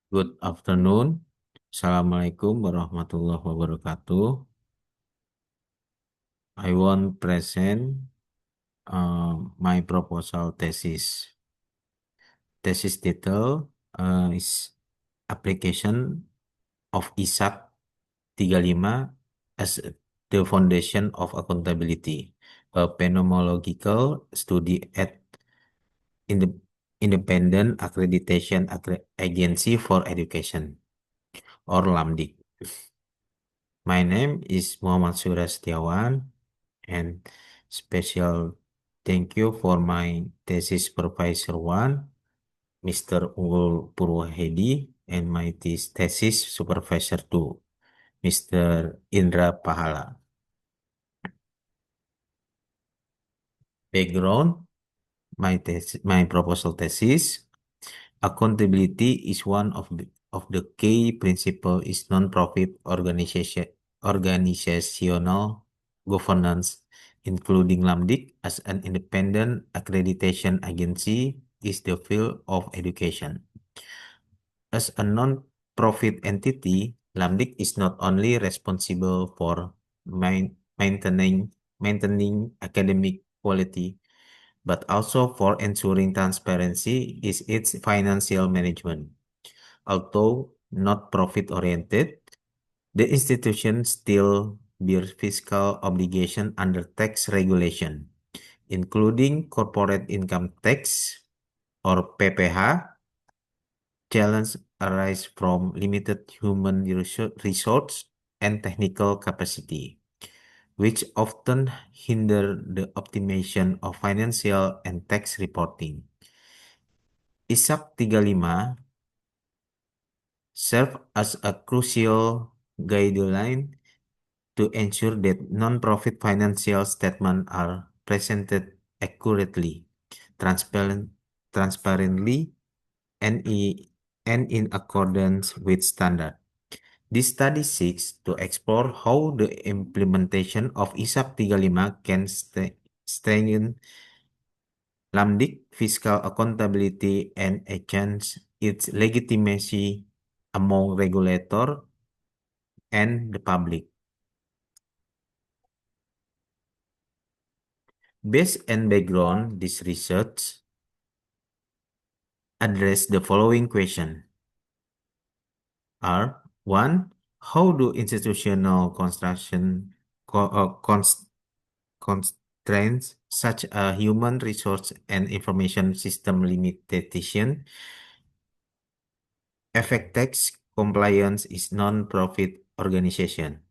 Good afternoon. Assalamualaikum warahmatullahi wabarakatuh. I want present my proposal thesis. Thesis title is Application of ISAC 35 as the Foundation of Accountability, a phenomenological study at the Independent Accreditation Agency for Education, or LAMDIC. My name is Muhammad Surya Setiawan, and special thank you for my thesis supervisor one, Mr. Unggul Purwahedi, and my thesis supervisor two, Mr. Indra Pahala. Background, my proposal thesis. Accountability is one of the key principles is non-profit organizational governance, including LAMDIC as an independent accreditation agency, is the field of education. As a non-profit entity, LAMDIC is not only responsible for maintaining academic quality, but also for ensuring transparency is its financial management. Although not profit-oriented, the institution still bears fiscal obligation under tax regulation, including corporate income tax or PPH. Challenges arise from limited human resource and technical capacity, which often hinder the optimization of financial and tax reporting. ISAP 35 serve as a crucial guideline to ensure that non-profit financial statements are presented accurately, transparently, and in accordance with standard. This study seeks to explore how the implementation of ISAP 35 can strengthen LAMDIC fiscal accountability and enhance its legitimacy among regulator and the public. Based on background, this research address the following question are: one, how do institutional construction constraints such as human resource and information system limitation affect tax compliance is non-profit organization?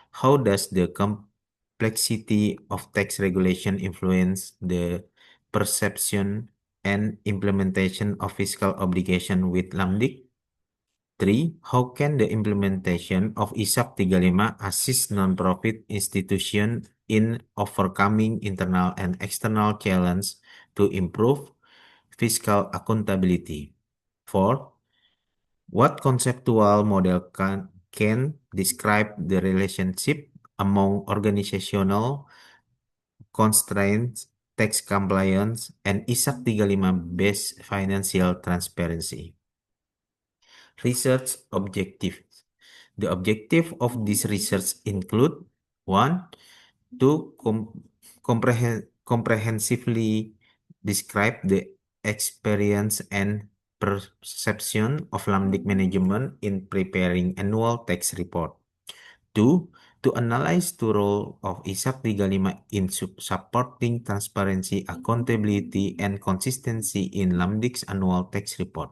How does the complexity of tax regulation influence the perception and implementation of fiscal obligation with LAMDIC? 3. How can the implementation of ISAP 35 assist non-profit institutions in overcoming internal and external challenges to improve fiscal accountability? 4. What conceptual model can describe the relationship among organizational constraints, tax compliance, and ISAP 35 based financial transparency? Research objectives. The objective of this research include: one, to comprehensively describe the experience and perception of LAMDIC management in preparing annual tax report. Two, to analyze the role of ISAP 35 in supporting transparency, accountability, and consistency in LAMDIC's annual tax report.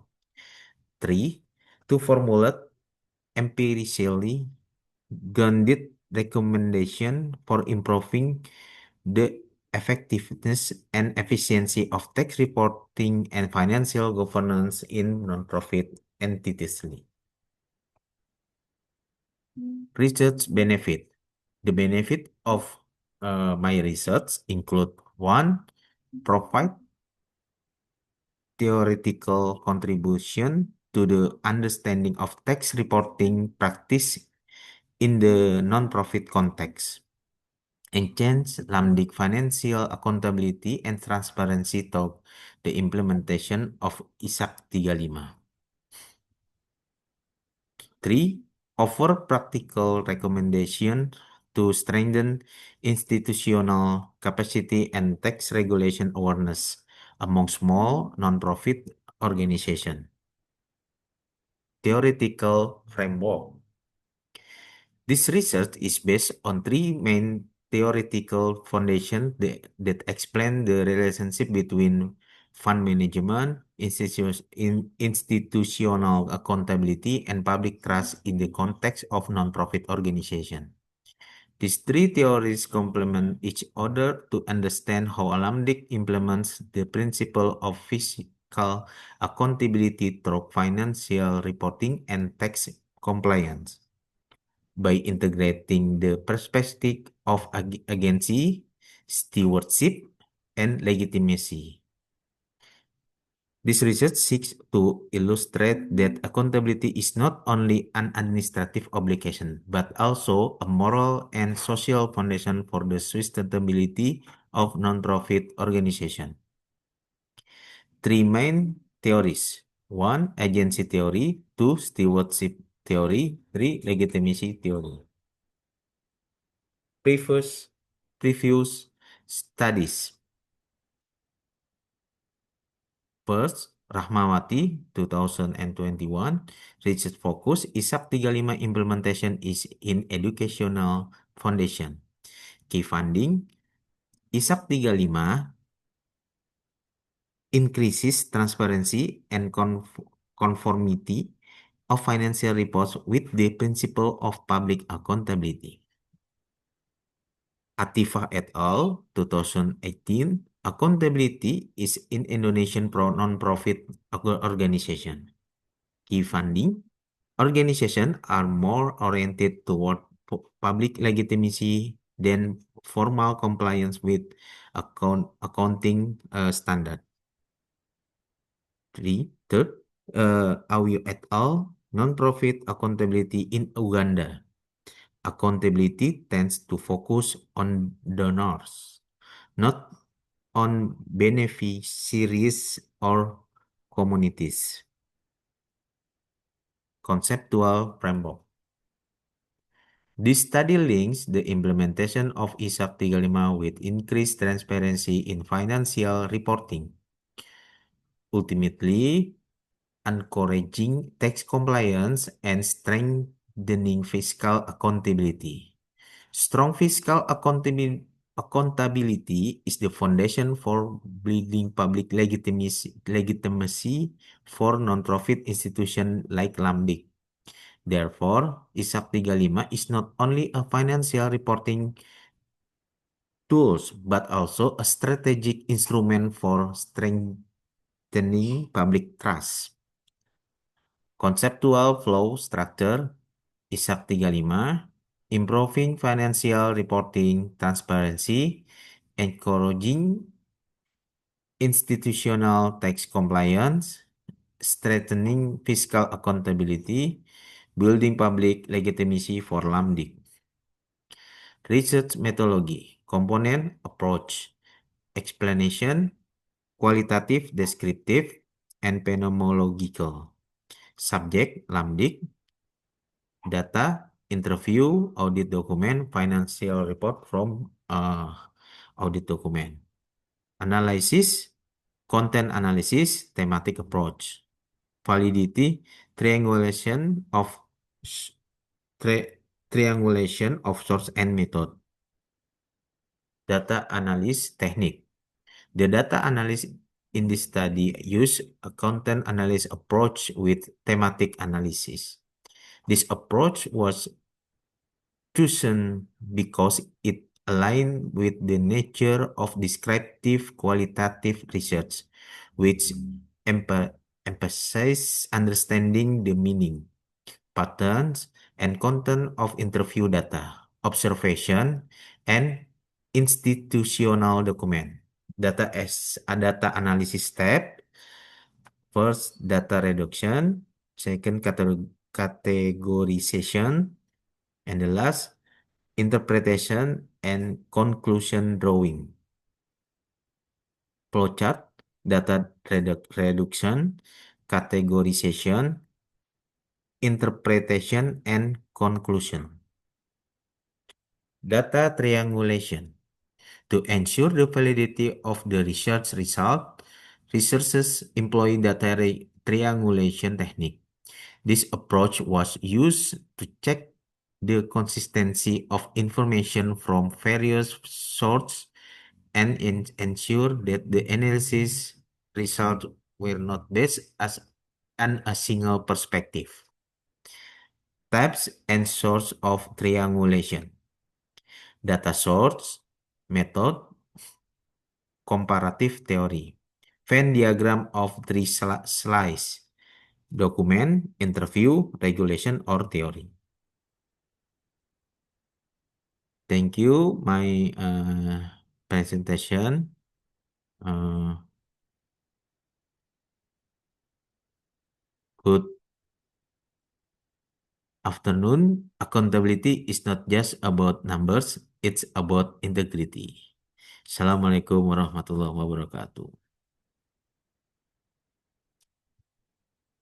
Three, to formulate empirically grounded recommendation for improving the effectiveness and efficiency of tax reporting and financial governance in nonprofit entities. Research benefit. The benefit of my research include: one, provide theoretical contribution to the understanding of tax reporting practice in the nonprofit context, enhance LAMDIC financial accountability and transparency through the implementation of ISAP 35. 3. Offer practical recommendation to strengthen institutional capacity and tax regulation awareness among small non-profit organizations. Theoretical framework. This research is based on three main theoretical foundations that explain the relationship between fund management, institutional accountability, and public trust in the context of nonprofit organization. These three theories complement each other to understand how Alamdic implements the principle of fiscal accountability through financial reporting and tax compliance. By integrating the perspective of agency, stewardship, and legitimacy. This research seeks to illustrate that accountability is not only an administrative obligation, but also a moral and social foundation for the sustainability of nonprofit organization. Three main theories. One, agency theory. Two, stewardship theory. Three, legitimacy theory. Previous studies. First, Rahmawati 2021 research focus ISAP 35 implementation is in educational foundation. Key funding ISAP 35 increases transparency and conformity of financial reports with the principle of public accountability. Atifah et al. 2018, accountability is in Indonesian non-profit organization. Key funding, organizations are more oriented toward public legitimacy than formal compliance with accounting standard. Third, Awi et al. Non-profit accountability in Uganda. Accountability tends to focus on donors, not on beneficiaries or communities. Conceptual framework. This study links the implementation of ISAP 35 with increased transparency in financial reporting, ultimately encouraging tax compliance and strengthening fiscal accountability. Strong fiscal accountability is the foundation for building public legitimacy for non-profit institutions like Lamdik. Therefore, ISAP 35 is not only a financial reporting tools, but also a strategic instrument for strengthening public trust. Conceptual flow structure ISAP 35, improving financial reporting transparency, encouraging institutional tax compliance, strengthening fiscal accountability, building public legitimacy for Lamdik. Research methodology, component approach, explanation, qualitative, descriptive, and phenomenological. Subject, Lamdik. Data, interview, audit document, financial report from audit document. Analysis, content analysis, thematic approach. Validity, triangulation of source and method. Data analysis technique. The data analyst in this study use a content analysis approach with thematic analysis. This approach was chosen because it aligned with the nature of descriptive qualitative research, which emphasizes understanding the meaning, patterns, and content of interview data, observation, and institutional document. Data as a data analysis step. First, data reduction. Second, categorization. And the last, interpretation and conclusion drawing. Flowchart, data reduction, categorization, interpretation, and conclusion. Data triangulation. To ensure the validity of the research result, researchers employ data triangulation technique. This approach was used to check the consistency of information from various sources and ensure that the analysis results were not based as on a single perspective. Types and source of triangulation. Data source, method, comparative theory. Venn diagram of three slice. Document, interview, regulation, or theory. Thank you, my presentation. Good afternoon. Accountability is not just about numbers, it's about integrity. Assalamualaikum warahmatullahi wabarakatuh.